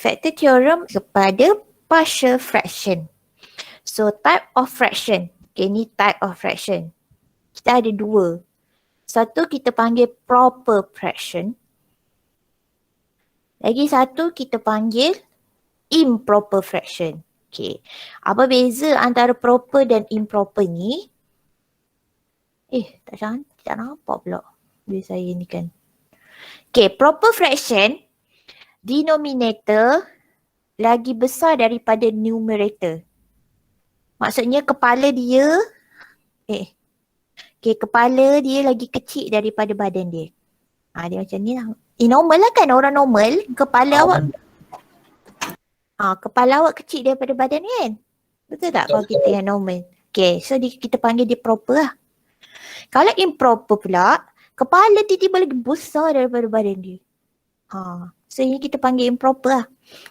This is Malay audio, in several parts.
factor theorem kepada partial fraction. So type of fraction. Okay, ni type of fraction. Kita ada dua. Satu kita panggil proper fraction. Lagi satu kita panggil improper fraction. Okay. Apa beza antara proper dan improper ni? Tak nampak pula. Bila saya ni kan. Okay, proper fraction, denominator lagi besar daripada numerator. Maksudnya kepala dia, kepala dia lagi kecil daripada badan dia. Dia macam ni lah. Normal lah kan, orang normal, kepala awak kecil daripada badan kan? Betul tak kalau kita yang normal? Okay, so kita panggil dia proper lah. Kalau improper pula, kepala tiba-tiba lagi besar daripada badan dia. So ini kita panggil improper lah.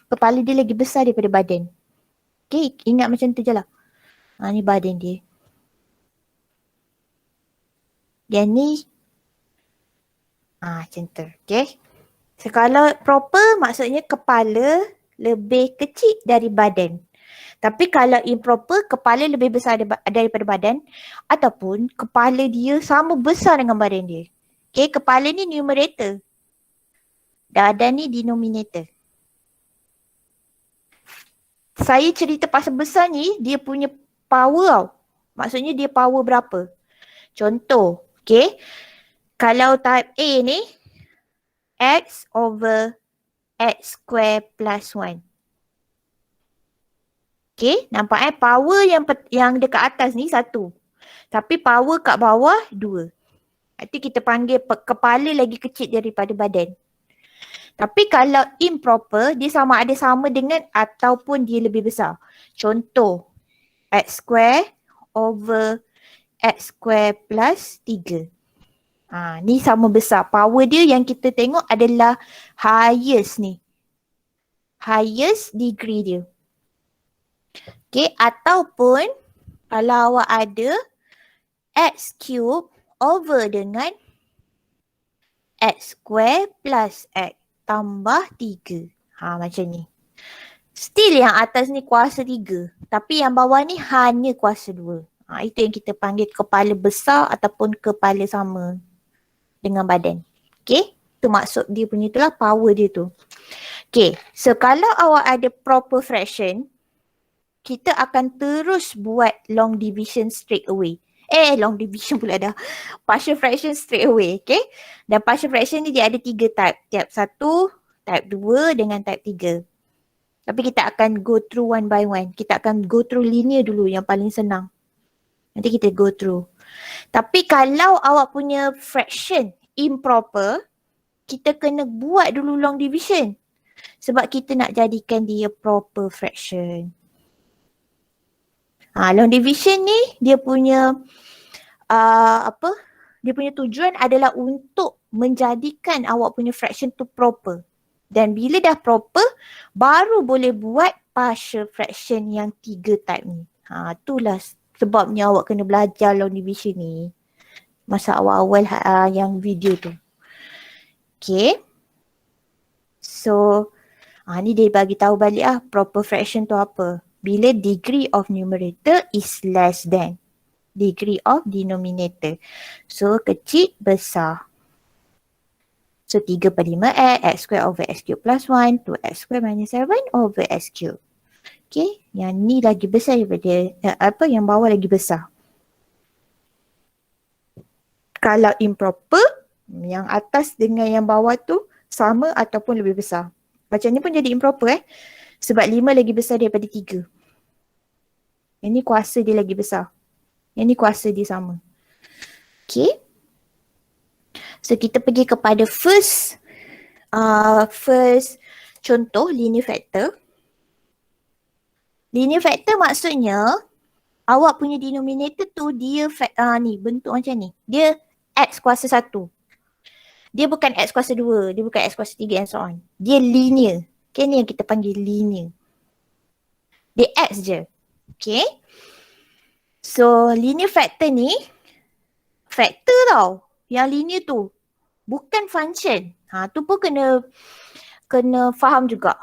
Kepala dia lagi besar daripada badan. Okay, ingat macam tu je lah. Ni badan dia. Yang ni, macam tu. Okay. So kalau proper maksudnya kepala lebih kecil dari badan. Tapi kalau improper, kepala lebih besar daripada badan ataupun kepala dia sama besar dengan badan dia. Okay, kepala ni numerator. Badan ni denominator. Saya cerita pasal besar ni, dia punya power tau. Maksudnya dia power berapa? Contoh, okay. Kalau type A ni, x over x square plus 1. Okay, nampak power yang dekat atas ni 1. Tapi power kat bawah 2. Nanti kita panggil kepala lagi kecil daripada badan. Tapi kalau improper, dia sama dengan ataupun dia lebih besar. Contoh, x square over x square plus 3. Ni sama besar. Power dia yang kita tengok adalah highest ni. Highest degree dia. Okay, ataupun kalau awak ada x cube over dengan x square plus x tambah 3. Macam ni. Still yang atas ni kuasa 3. Tapi yang bawah ni hanya kuasa 2. Itu yang kita panggil kepala besar ataupun kepala sama dengan badan. Okay, tu maksud dia punya itulah power dia tu. Okay, so kalau awak ada proper fraction, kita akan terus buat long division straight away. Long division pula dah. Partial fraction straight away, okay? Dan partial fraction ni dia ada 3 type. Type 1, type 2 dengan type 3. Tapi kita akan go through one by one. Kita akan go through linear dulu yang paling senang. Nanti kita go through. Tapi kalau awak punya fraction improper, kita kena buat dulu long division. Sebab kita nak jadikan dia proper fraction. Long division ni dia punya dia punya tujuan adalah untuk menjadikan awak punya fraction tu proper. Dan bila dah proper, baru boleh buat partial fraction yang 3 type ni. Itulah sebabnya awak kena belajar long division ni masa awal-awal yang video tu. Okay. So, ni dia bagi tahu balik proper fraction tu apa. Bila degree of numerator is less than degree of denominator. So, kecil besar. So, 3/5x, x square over x cube plus 1, 2x square minus 7 over x cube. Okay, yang ni lagi besar daripada, yang bawah lagi besar. Kalau improper, yang atas dengan yang bawah tu sama ataupun lebih besar. Macam ni pun jadi improper sebab 5 lagi besar daripada 3. Yang ni kuasa dia lagi besar. Yang ni kuasa dia sama. Okay. So kita pergi kepada first contoh linear factor. Linear factor maksudnya awak punya denominator tu dia ni bentuk macam ni. Dia x kuasa 1. Dia bukan x kuasa 2, dia bukan x kuasa 3 and so on. Dia linear. Okay, ni yang kita panggil linear. Dia x je. Okay. So linear factor ni factor tau. Yang linear tu bukan function. Tu pun kena faham juga.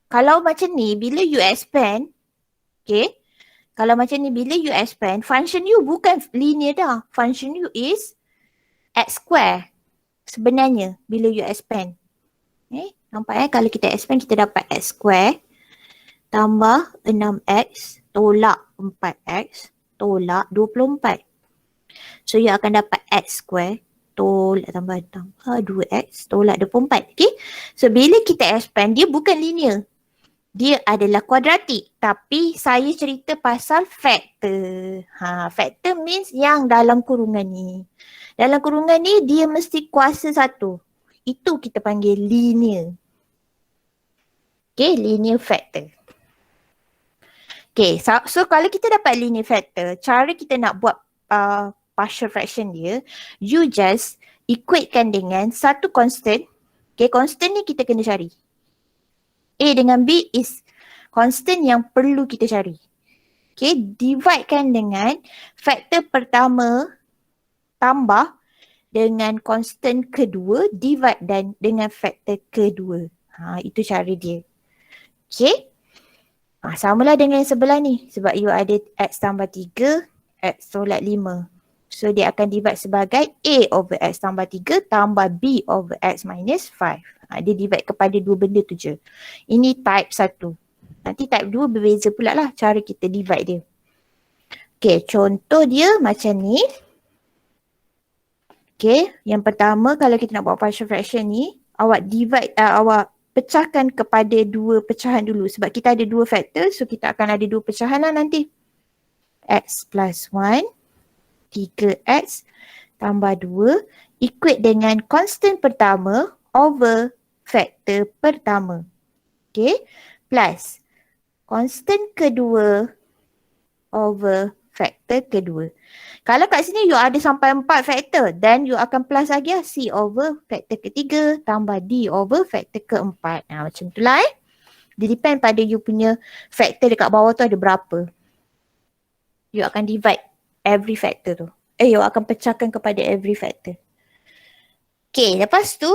Kalau macam ni, bila you expand, okay, kalau macam ni, bila you expand, function you bukan linear dah. Function you is x square sebenarnya bila you expand. Okay, nampak kalau kita expand, kita dapat x square tambah 6x tolak 4x tolak 24. So you akan dapat x square tolak tambah 2x tolak 24. Okay, so bila kita expand, dia bukan linear. Dia adalah kuadratik, tapi saya cerita pasal factor. Factor means yang dalam kurungan ni. Dalam kurungan ni dia mesti kuasa satu. Itu kita panggil linear. Okay, linear factor. Okay, so kalau kita dapat linear factor, cara kita nak buat partial fraction dia, you just equatekan dengan satu constant. Okay, constant ni kita kena cari. A dengan B is constant yang perlu kita cari. Okay, dividekan dengan faktor pertama tambah dengan constant kedua divide dan dengan faktor kedua. Itu cara dia. Okay. Samalah dengan yang sebelah ni. Sebab you ada x tambah 3, x tolak 5. So dia akan divide sebagai A over x tambah 3 tambah B over x minus 5. Dia divide kepada dua benda tu je. Ini type 1. Nanti type 2 berbeza pula lah cara kita divide dia. Okay, contoh dia macam ni. Okay, yang pertama kalau kita nak buat partial fraction ni, awak divide, awak pecahkan kepada dua pecahan dulu. Sebab kita ada dua faktor, so kita akan ada dua pecahan lah nanti. X plus 1, 3x tambah 2, equate dengan constant pertama over faktor pertama. Okay, plus constant kedua over faktor kedua. Kalau kat sini you ada sampai 4 faktor, then you akan plus lagi lah C over faktor ketiga tambah D over faktor keempat. Macam tu lah Dia depend pada you punya faktor dekat bawah tu ada berapa. You akan divide every factor tu. You akan pecahkan kepada every factor. Okay, lepas tu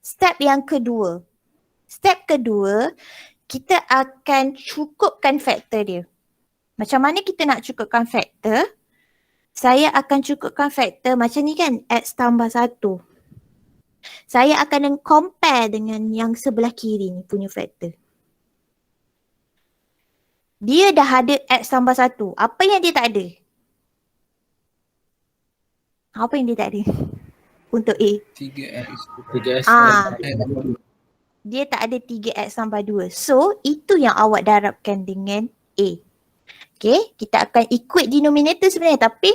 step yang kedua. Step kedua, kita akan cukupkan faktor dia. Macam mana kita nak cukupkan faktor? Saya akan cukupkan faktor macam ni kan, x tambah 1. Saya akan compare dengan yang sebelah kiri ni punya faktor. Dia dah ada x tambah 1. Apa yang dia tak ada? Apa yang dia tak ada? Untuk A. 3x. Dia tak ada 3x tambah 2. So, itu yang awak darabkan dengan A. Okay, kita akan equate denominator sebenarnya. Tapi,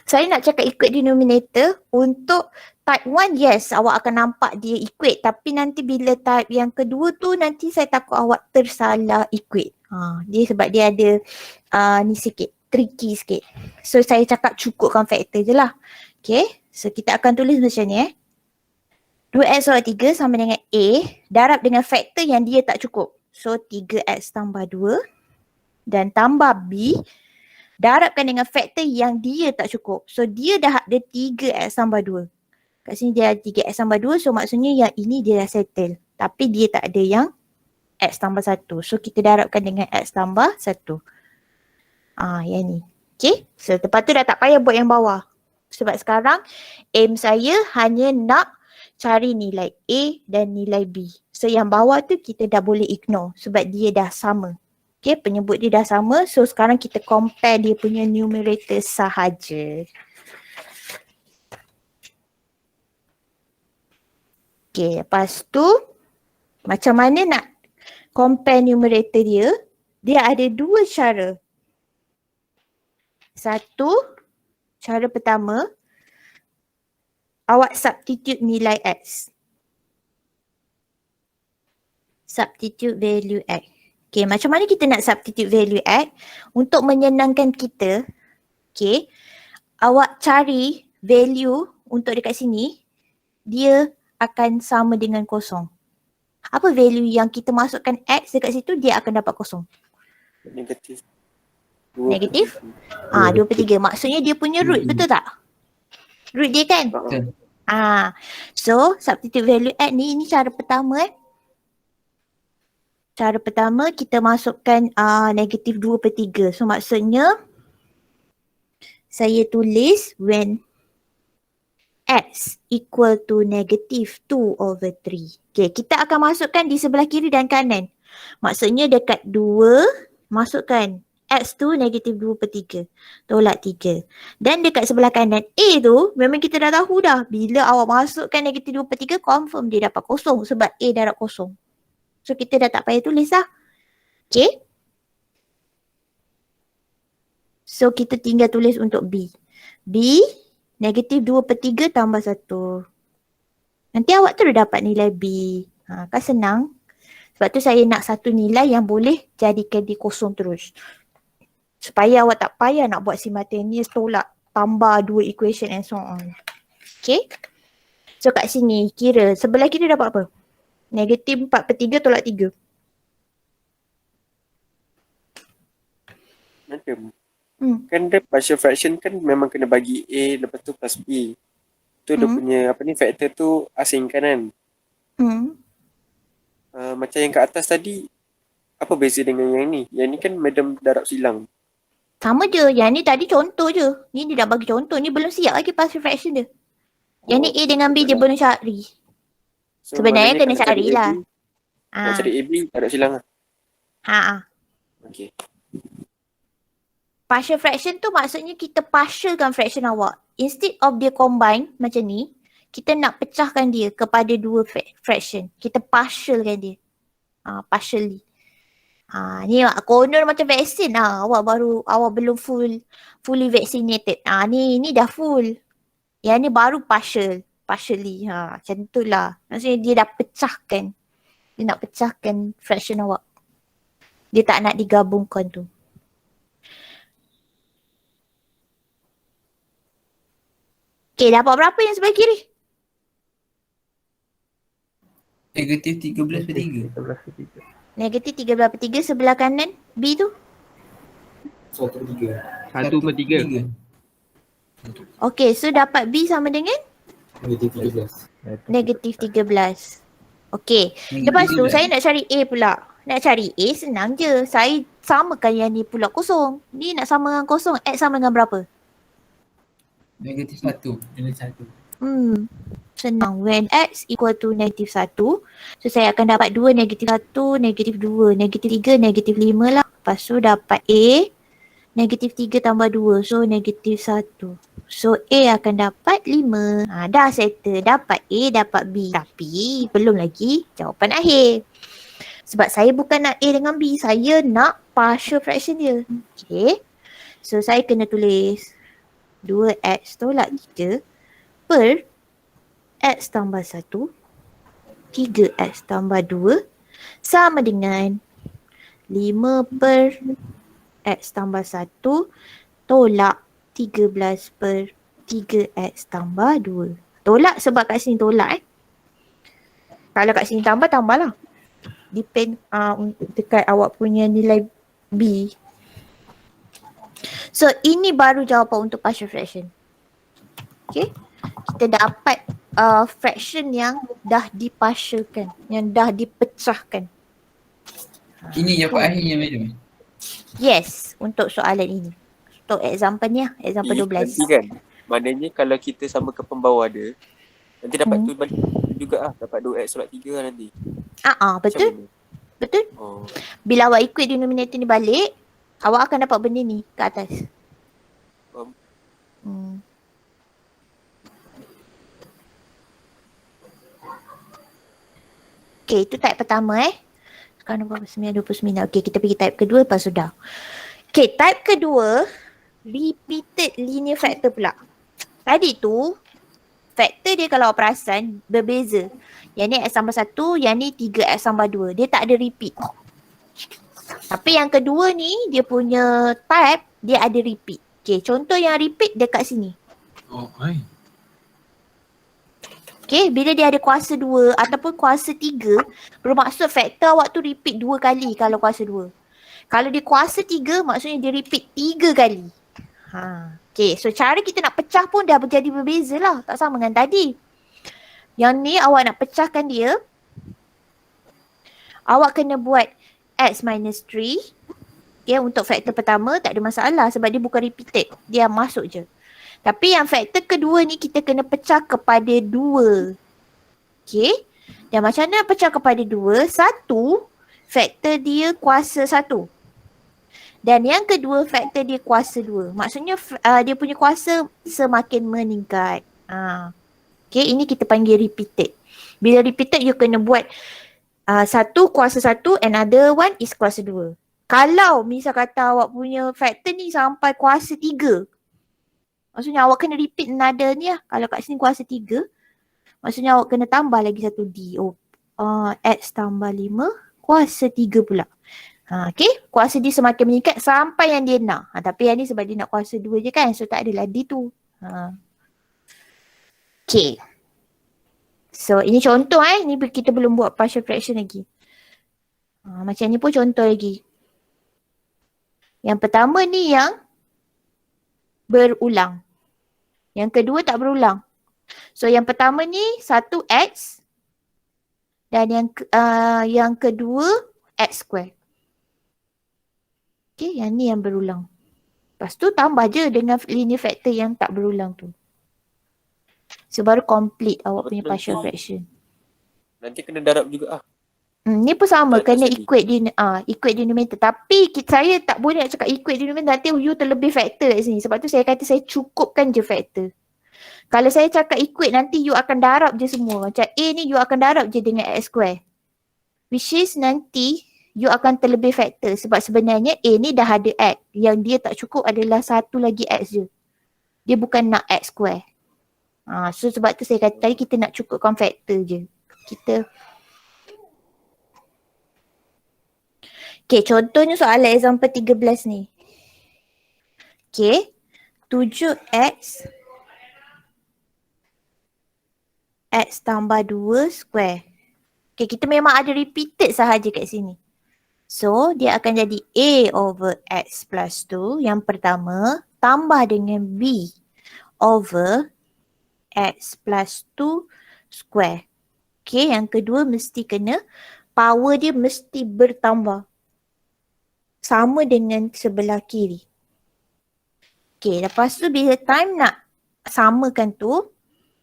saya nak cakap equate denominator untuk type 1, yes, awak akan nampak dia equate. Tapi nanti bila type yang kedua tu, nanti saya takut awak tersalah equate. Dia sebab dia ada ni sikit, tricky sikit. So, saya cakap cukupkan faktor je lah. Okay, so kita akan tulis macam ni 2x over 3 sama dengan A darab dengan faktor yang dia tak cukup. So 3x tambah 2 dan tambah B darabkan dengan faktor yang dia tak cukup. So dia dah ada 3x tambah 2. Kat sini dia ada 3x tambah 2, so maksudnya yang ini dia dah settle. Tapi dia tak ada yang x tambah 1. So kita darabkan dengan x tambah 1. Yang ni. Okay, so lepas tu dah tak payah buat yang bawah. Sebab sekarang aim saya hanya nak cari nilai A dan nilai B. So yang bawah tu kita dah boleh ignore sebab dia dah sama. Okay, penyebut dia dah sama. So sekarang kita compare dia punya numerator sahaja. Okay, lepas tu macam mana nak compare numerator dia? Dia ada dua cara. Satu, cara pertama, awak substitute nilai X. Substitute value X. Okay, macam mana kita nak substitute value X? Untuk menyenangkan kita, okay, awak cari value untuk dekat sini, dia akan sama dengan kosong. Apa value yang kita masukkan X dekat situ, dia akan dapat kosong. Negatif. Negatif? 2/3. Maksudnya dia punya root, betul tak? Root dia kan? Betul. So substitute value X ni, ini cara pertama Cara pertama kita masukkan negatif 2/3. So maksudnya saya tulis when x equal to negative 2/3. Okay, kita akan masukkan di sebelah kiri dan kanan. Maksudnya dekat 2, masukkan x tu negatif 2/3. Tolak 3. Dan dekat sebelah kanan A tu, memang kita dah tahu dah. Bila awak masukkan negatif 2/3, confirm dia dapat kosong sebab A darab kosong. So kita dah tak payah tulis lah. Okay. So kita tinggal tulis untuk B. B negatif 2/3 tambah 1. Nanti awak terus dapat nilai B. Kan senang. Sebab tu saya nak satu nilai yang boleh jadikan dia kosong terus. Supaya awak tak payah nak buat simultaneous tolak, tambah dua equation and so on. Okay. So kat sini kira sebelah kiri dapat apa? Negatif 4/3 tolak 3. Madam, kan dia partial fraction kan memang kena bagi A lepas tu plus B. Tu dia punya faktor tu asingkan kan. Macam yang kat atas tadi, apa beza dengan yang ni? Yang ni kan madam darab silang. Sama je. Yang ni tadi contoh je. Ni dia dah bagi contoh. Ni belum siap lagi partial fraction dia. Yang ni A dengan B dia belum cari. So, sebenarnya kena carilah. Nak cari AB darab silang lah. Okay. Partial fraction tu maksudnya kita partialkan fraction awak. Instead of dia combine macam ni, kita nak pecahkan dia kepada dua fraction. Kita partialkan dia. Partially. Ni konon macam vaksin awak belum fully vaccinated. Ni dah full. Yang ni baru partially. Macam tu lah. Maksudnya dia dah pecahkan. Dia nak pecahkan fraction awak. Dia tak nak digabungkan tu. Okay, dapat berapa yang sebelah kiri? Negatif 13/3. Negatif 13/3 sebelah kanan B tu? 1/3. Okay, so dapat B sama dengan? Negatif 13. Okay, lepas tu saya nak cari A pula. Nak cari A senang je. Saya samakan yang ni pula kosong. Ni nak sama dengan kosong. X sama dengan berapa? Negatif 1. Senang. When X equal to negatif 1. So saya akan dapat 2, negatif 1, negatif 2, negatif 3, negatif 5 lah. Lepas tu dapat A. Negatif 3 tambah 2. So negatif 1. So A akan dapat 5. Dah settle. Dapat A, dapat B. Tapi belum lagi jawapan akhir. Sebab saya bukan nak A dengan B. Saya nak partial fraction dia. Okay. So saya kena tulis 2X tolak 3 per X tambah 1. 3X tambah 2 sama dengan 5 per X tambah 1 tolak 13 per 3X tambah 2. Tolak sebab kat sini tolak Kalau kat sini tambah lah. Depend dekat awak punya nilai B. So ini baru jawapan untuk partial fraction. Okay. Kita dapat fraction yang dah dipartialkan. Yang dah dipecahkan. Ini jawapan akhirnya madam. Yes, untuk soalan ini. Untuk example ni lah, example 12. Nanti kan, maknanya kalau kita samakan pembawah dia, nanti dapat tu balik juga lah. Dapat 2X tolak 3 lah nanti. Betul. Betul. Bila awak equate denominator ni balik, awak akan dapat benda ni kat atas. Okay, itu type pertama Sekarang 29. Okay, kita pergi type kedua lepas sudah. Okay, type kedua, repeated linear factor pula. Tadi tu, factor dia kalau awak perasan berbeza. Yang ni X tambah 1, yang ni 3X tambah 2. Dia tak ada repeat. Tapi yang kedua ni, dia punya type, dia ada repeat. Okay, contoh yang repeat dekat sini. Okay, bila dia ada kuasa 2 ataupun kuasa 3, bermaksud faktor awak tu repeat 2 kali kalau kuasa 2. Kalau dia kuasa 3, maksudnya dia repeat 3 kali. Okay, so cara kita nak pecah pun dah jadi berbeza lah. Tak sama dengan tadi. Yang ni awak nak pecahkan dia, awak kena buat x minus 3. Okay, untuk faktor pertama tak ada masalah sebab dia bukan repeated. Dia masuk je. Tapi yang faktor kedua ni kita kena pecah kepada 2. Okay. Dan macam mana pecah kepada 2? Satu, faktor dia kuasa 1. Dan yang kedua, faktor dia kuasa 2. Maksudnya dia punya kuasa semakin meningkat. Okay, ini kita panggil repeated. Bila repeated, you kena buat satu kuasa 1, another one is kuasa 2. Kalau misal kata awak punya faktor ni sampai kuasa 3, maksudnya awak kena repeat another ni lah. Kalau kat sini kuasa 3, maksudnya awak kena tambah lagi satu D. X tambah 5 kuasa 3 pula. Okay, kuasa dia semakin meningkat sampai yang dia nak. Tapi yang ni sebab dia nak kuasa 2 je kan, so tak adalah D tu. Okay. So ini contoh ni kita belum buat partial fraction lagi. Macam ni pun contoh lagi. Yang pertama ni yang berulang. Yang kedua tak berulang. So yang pertama ni 1x dan yang kedua x square. Okay, yang ni yang berulang. Lepas tu tambah je dengan linear factor yang tak berulang tu. So baru complete awak punya partial fraction. Nanti kena darab juga Ni pun sama, Tak kena sedih. equate denominator. Tapi saya tak boleh nak cakap equate denominator, nanti you terlebih factor kat sini. Sebab tu saya kata saya cukupkan je factor. Kalau saya cakap equate, nanti you akan darab je semua. Macam A ni you akan darab je dengan x square. Which is nanti you akan terlebih factor. Sebab sebenarnya A ni dah ada x. Yang dia tak cukup adalah satu lagi x je. Dia bukan nak x square. So sebab tu saya kata tadi kita nak cukupkan factor je. Okay, contohnya soalan example 13 ni. Okay, 7x x tambah 2 square. Okay, kita memang ada repeated sahaja kat sini. So, dia akan jadi A over x plus 2 yang pertama tambah dengan B over x plus 2 square. Okay, yang kedua mesti kena power dia mesti bertambah. Sama dengan sebelah kiri. Okay, lepas tu bila time nak samakan tu,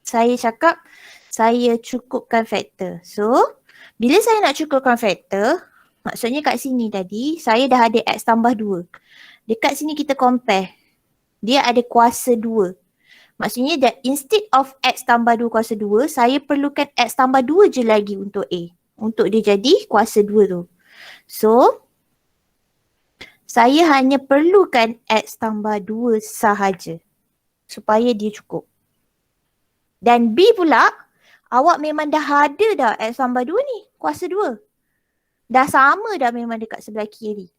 saya cakap saya cukupkan factor. So, bila saya nak cukupkan factor, maksudnya kat sini tadi, saya dah ada x tambah 2. Dekat sini kita compare. Dia ada kuasa 2. Maksudnya that instead of x tambah 2 kuasa 2, saya perlukan x tambah 2 je lagi untuk A. Untuk dia jadi kuasa 2 tu. So, saya hanya perlukan x tambah 2 sahaja. Supaya dia cukup. Dan B pula, awak memang dah ada dah x tambah 2 ni. Kuasa 2. Dah sama dah memang dekat sebelah kiri.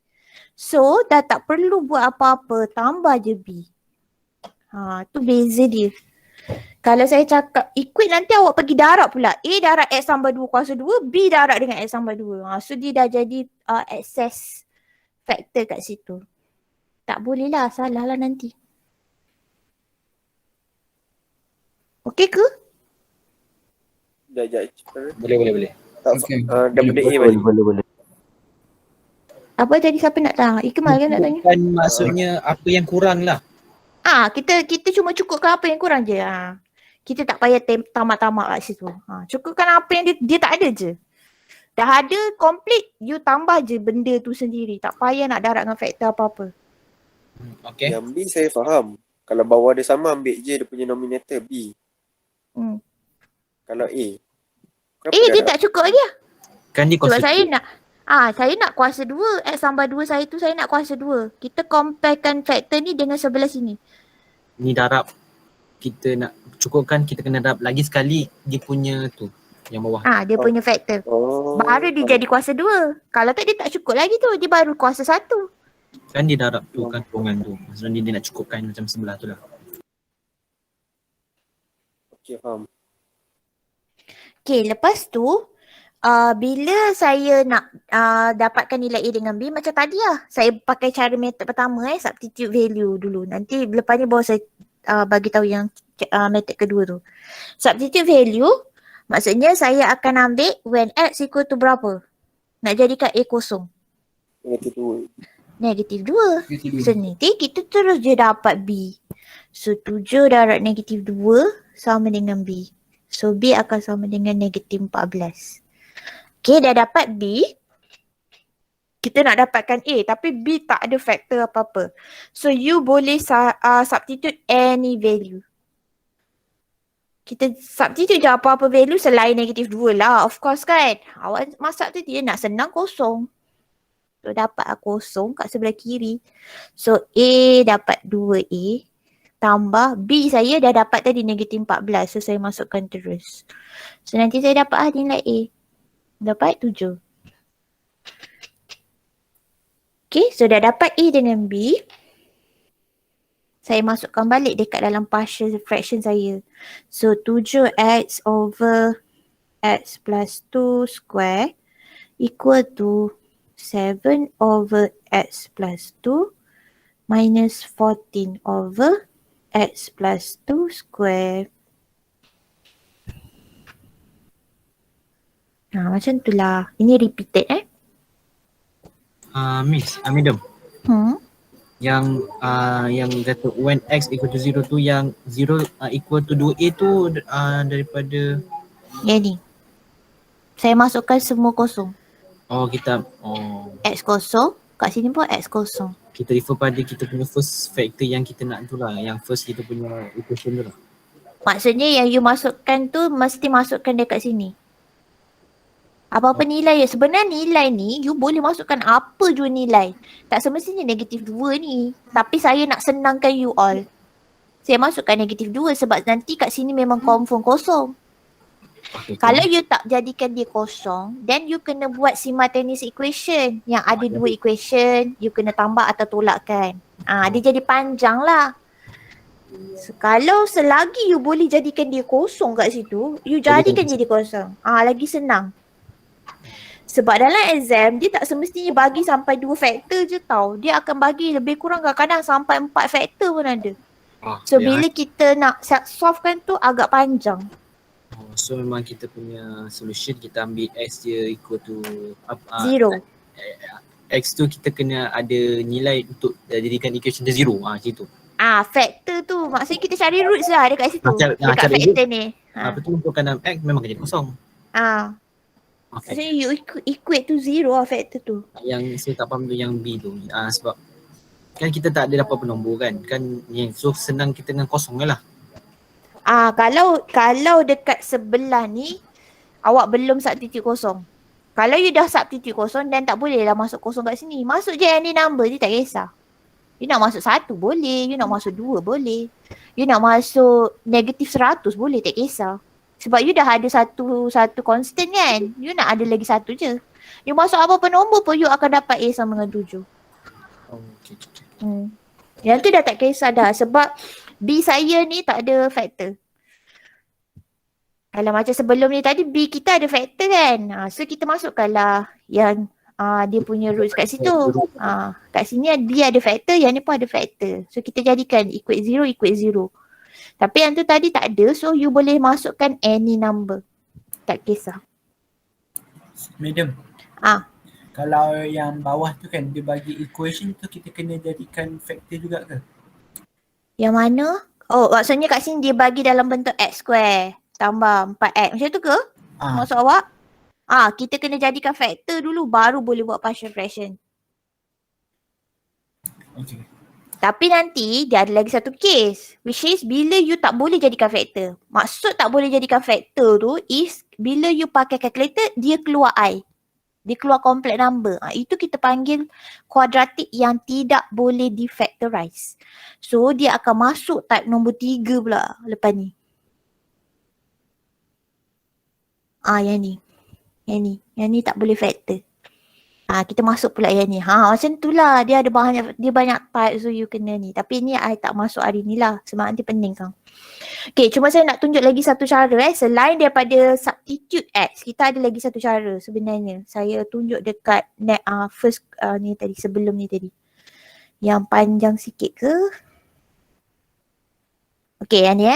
So, dah tak perlu buat apa-apa. Tambah je B. Tu beza dia. Kalau saya cakap equate, nanti awak pergi darab pula. A darab x tambah 2 kuasa 2, B darab dengan x tambah 2. So, dia dah jadi excess factor kat situ. Tak boleh lah, salah lah nanti. Okey ke? Sekejap. Boleh. Okay. Daripada A balik. Boleh. Apa tadi siapa nak tanya? Ikmal kan nak tanya? Bukan maksudnya apa yang kurang lah. Kita cuma cukupkan apa yang kurang je. Kita tak payah tamak-tamak kat situ. Cukupkan apa yang dia tak ada je. Dah ada complete, you tambah je benda tu sendiri. Tak payah nak darab dengan faktor apa-apa. Okay. Yang B saya faham. Kalau bawah dia sama, ambil je dia punya nominator B. Kalau A. Kenapa Dia darab? tak cukup lagi lah. Kan dia Sebab kuasa saya nak kuasa 2. X tambah 2 saya tu saya nak kuasa 2. Kita comparekan faktor ni dengan sebelah sini. ni darab. Kita nak cukupkan, kita kena darab lagi sekali dia punya tu. Yang bawah. Dia punya faktor. Baru dia jadi kuasa 2. Kalau tak dia tak cukup lagi tu. Dia baru kuasa 1. Kan dia darab tu kan kandungan tu. Maksudnya dia nak cukupkan macam sebelah tu lah. Okay, faham. Okay, lepas tu bila saya nak dapatkan nilai A dengan B macam tadi lah. Saya pakai cara method pertama substitute value dulu. Nanti lepas ni baru saya bagi tahu yang method kedua tu. Substitute value maksudnya saya akan ambil when x equal to berapa. Nak jadikan A kosong. Negatif 2. Negatif 2. Negatif So 2. nanti kita terus je dapat B. So 7 darab negatif 2 sama dengan B. So B akan sama dengan negatif 14. Okay, dah dapat B. Kita nak dapatkan A tapi B tak ada faktor apa-apa. So you boleh substitute any value. Kita substitute je apa-apa value selain negatif 2 lah. Of course kan. Awak masak tu dia nak senang kosong. So dapat kosong kat sebelah kiri. So A dapat 2A. Tambah B saya dah dapat tadi negatif 14. So saya masukkan terus. So nanti saya dapat nilai A. Dapat 7. Okay, so dah dapat A dengan B. Saya masukkan balik dekat dalam partial fraction saya. So 7x over x plus 2 square equal to 7 over x plus 2 minus 14 over x plus 2 square. Macam tu lah. Ini repeated Miss, Madam. Yang kata when x equal to 0 tu yang 0 equal to 2a tu daripada Yang ni. Saya masukkan semua kosong. X kosong. Kat sini pun X kosong. Kita refer pada kita punya first factor yang kita nak tu lah. Yang first kita punya equation tu lah. Maksudnya yang you masukkan tu mesti masukkan dekat sini. Apa-apa nilai ya. Sebenarnya nilai ni you boleh masukkan apa jua nilai. Tak semestinya negatif 2 ni. Tapi saya nak senangkan you all. Saya masukkan negatif 2 sebab nanti kat sini memang confirm kosong. Kalau you tak jadikan dia kosong, then you kena buat simultaneous equation. Yang ada dua equation, you kena tambah atau tolakkan. Dia jadi panjang lah. So, kalau selagi you boleh jadikan dia kosong kat situ, you jadikan jadi kosong. Lagi senang. Sebab dalam exam, dia tak semestinya bagi sampai 2 faktor je tau. Dia akan bagi lebih kurang kadang-kadang sampai 4 faktor pun ada. So bila kita nak solvekan tu agak panjang. So memang kita punya solution kita ambil x dia equal to 0. X tu kita kena ada nilai untuk jadikan equation dia 0. Macam tu. Factor tu maksudnya kita cari roots lah dekat situ. Dekat factor ni. Betul untuk kanan x memang kena jadi kosong. So you equate to 0 lah factor tu. Yang saya tak faham tu yang B tu. Sebab kan kita tak ada dapat penombor kan. So senang kita dengan kosong je lah. Kalau dekat sebelah ni awak belum substitute kosong. Kalau you dah substitute kosong dan tak boleh lah masuk kosong kat sini. Masuk je any number, dia tak kisah. You nak masuk 1 boleh, you nak masuk 2 boleh. You nak masuk negatif 100 boleh, tak kisah. Sebab you dah ada satu constant kan. You nak ada lagi satu je. You masuk apa-apa nombor pun you akan dapat A sama dengan 7. Okay. Yang tu dah tak kisah dah sebab B saya ni tak ada faktor. Kalau macam sebelum ni tadi B kita ada faktor kan. So kita masukkanlah yang dia punya roots kat situ. Kat sini B ada faktor, yang ni pun ada faktor. So kita jadikan equate 0. Tapi yang tu tadi tak ada, so you boleh masukkan any number. Tak kisah. Madam. Kalau yang bawah tu kan dia bagi equation tu kita kena jadikan factor juga ke? Yang mana? Maksudnya kat sini dia bagi dalam bentuk x square tambah 4x. Macam tu ke? Maksud awak? Kita kena jadikan factor dulu baru boleh buat partial fraction. Okay. Tapi nanti dia ada lagi satu case. Which is bila you tak boleh jadikan factor. Maksud tak boleh jadikan factor tu is bila you pakai calculator dia keluar I. Dia keluar complex number. Itu kita panggil kuadratik yang tidak boleh difactorize. So dia akan masuk type nombor 3 pula lepas ni. Yang ni tak boleh factor. Kita masuk pula yang ni. Macam tu lah. Dia ada banyak type so you kena ni. Tapi ni I tak masuk hari ni lah. Sebab nanti pening kang. Okay, cuma saya nak tunjuk lagi satu cara Selain daripada substitute X, kita ada lagi satu cara sebenarnya. Saya tunjuk dekat first ni tadi, sebelum ni tadi. Yang panjang sikit ke? Okay, yang ni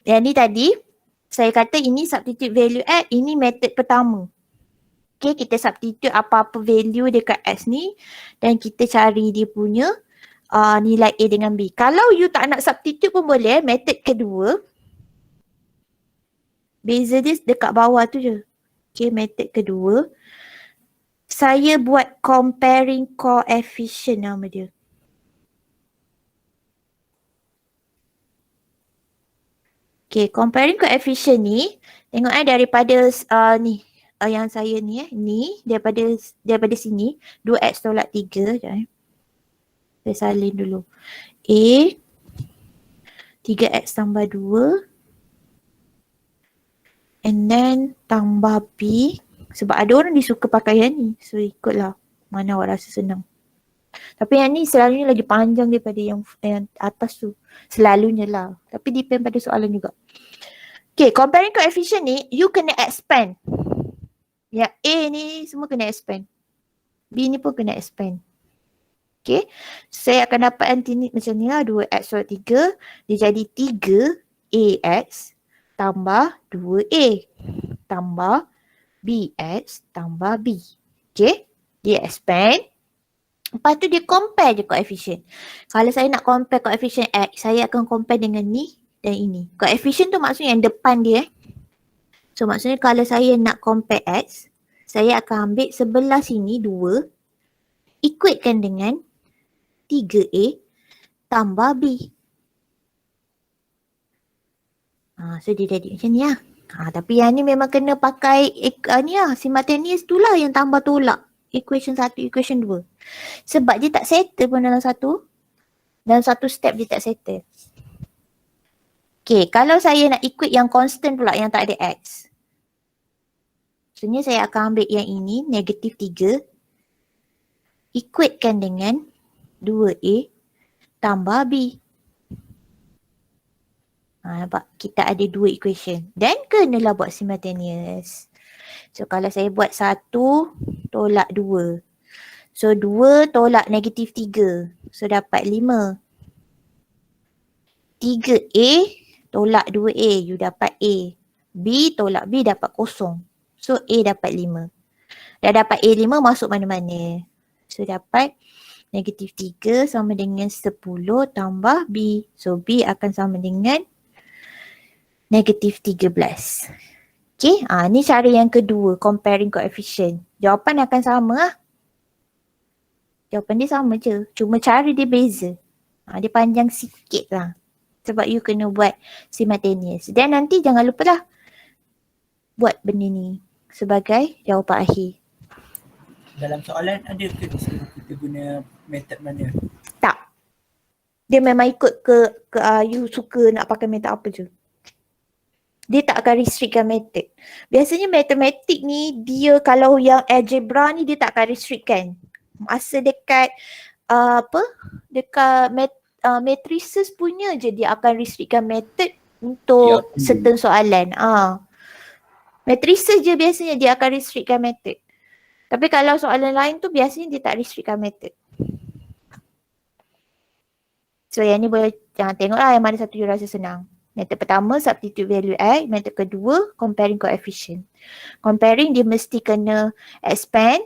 Yang ni tadi, saya kata ini substitute value X, ini method pertama. Okay, kita substitute apa-apa value dekat X ni dan kita cari dia punya nilai A dengan B. Kalau you tak nak substitute pun boleh, method kedua. Beza dia dekat bawah tu je. Okay, method kedua. Saya buat comparing coefficient nama dia. Okay, comparing coefficient ni, tengok daripada ni. Yang saya ni ni daripada sini 2x tolak 3 sekejap saya salin dulu. A 3x tambah 2 and then tambah B, sebab ada orang dia suka pakai yang ni, so ikutlah mana awak rasa senang. Tapi yang ni selalunya lagi panjang daripada yang atas tu, selalunya lah, tapi depend pada soalan juga. Okay, comparing coefficient ni you kena expand. Yang A ni semua kena expand. B ni pun kena expand. Okay. Saya akan dapat nanti ni macam ni lah. 2x tolak 3. Dia jadi 3AX tambah 2A tambah BX tambah B. Okay. Dia expand. Lepas tu dia compare je coefficient. Kalau saya nak compare coefficient X, saya akan compare dengan ni dan ini. Coefficient tu maksudnya yang depan dia. So maksudnya kalau saya nak compare X, saya akan ambil sebelah sini 2, equatekan dengan 3A tambah B. So dia jadi macam ni lah. Tapi yang ni memang kena pakai ni lah, simultaneous tu lah yang tambah tolak. Equation 1, equation 2. Sebab dia tak settle pun dalam satu step dia tak settle. Okay, kalau saya nak equate yang constant pula yang tak ada X. Maksudnya saya akan ambil yang ini, negatif 3. Equatekan dengan 2A tambah B. Nampak? Kita ada 2 equation. Dan kenalah buat simultaneous. So kalau saya buat 1 tolak 2. So 2 tolak negatif 3. So dapat 5. 3A tolak 2A, you dapat A. B tolak B dapat 0. So A dapat 5. Dah dapat A5 masuk mana-mana. So dapat negatif 3 sama dengan 10 tambah B. So B akan sama dengan negatif 13. Okay, ni cara yang kedua, comparing coefficient. Jawapan akan sama lah. Jawapan dia sama je. Cuma cara dia beza. Dia panjang sikit lah. Sebab you kena buat simultaneous. Dan nanti jangan lupa lah buat benda ni sebagai jawapan akhir. Dalam soalan ada ke disuruh kita guna method mana? Tak. Dia memang ikut ke you suka nak pakai method apa je. Dia tak akan restrictkan method. Biasanya matematik ni dia kalau yang algebra ni dia tak akan restrictkan. Masa dekat dekat matrices punya je dia akan restrictkan method untuk certain soalan. Matrices je biasanya dia akan restrictkan method. Tapi kalau soalan lain tu biasanya dia tak restrictkan method. So yang ni boleh jangan tengoklah yang mana satu you rasa senang. Method pertama substitute value X, method kedua comparing coefficient. Comparing dia mesti kena expand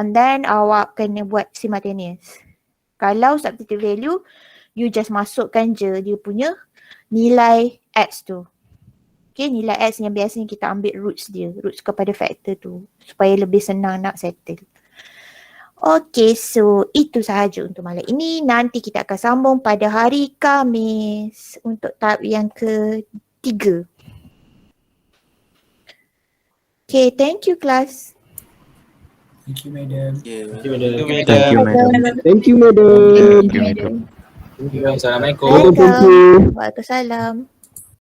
and then awak kena buat simultaneous. Kalau substitute value, you just masukkan je dia punya nilai X tu. Okay, nilai X yang biasanya kita ambil roots dia, roots kepada faktor tu supaya lebih senang nak settle. Okay, so itu sahaja untuk malam ini. Nanti kita akan sambung pada hari Khamis untuk tahap yang ketiga. Okay, thank you class. Thank you, madam. Yeah. Thank you, madam. Thank you, madam. Thank you, madam. Thank you, madam. Assalamualaikum. Waalaikumsalam. Waalaikumsalam.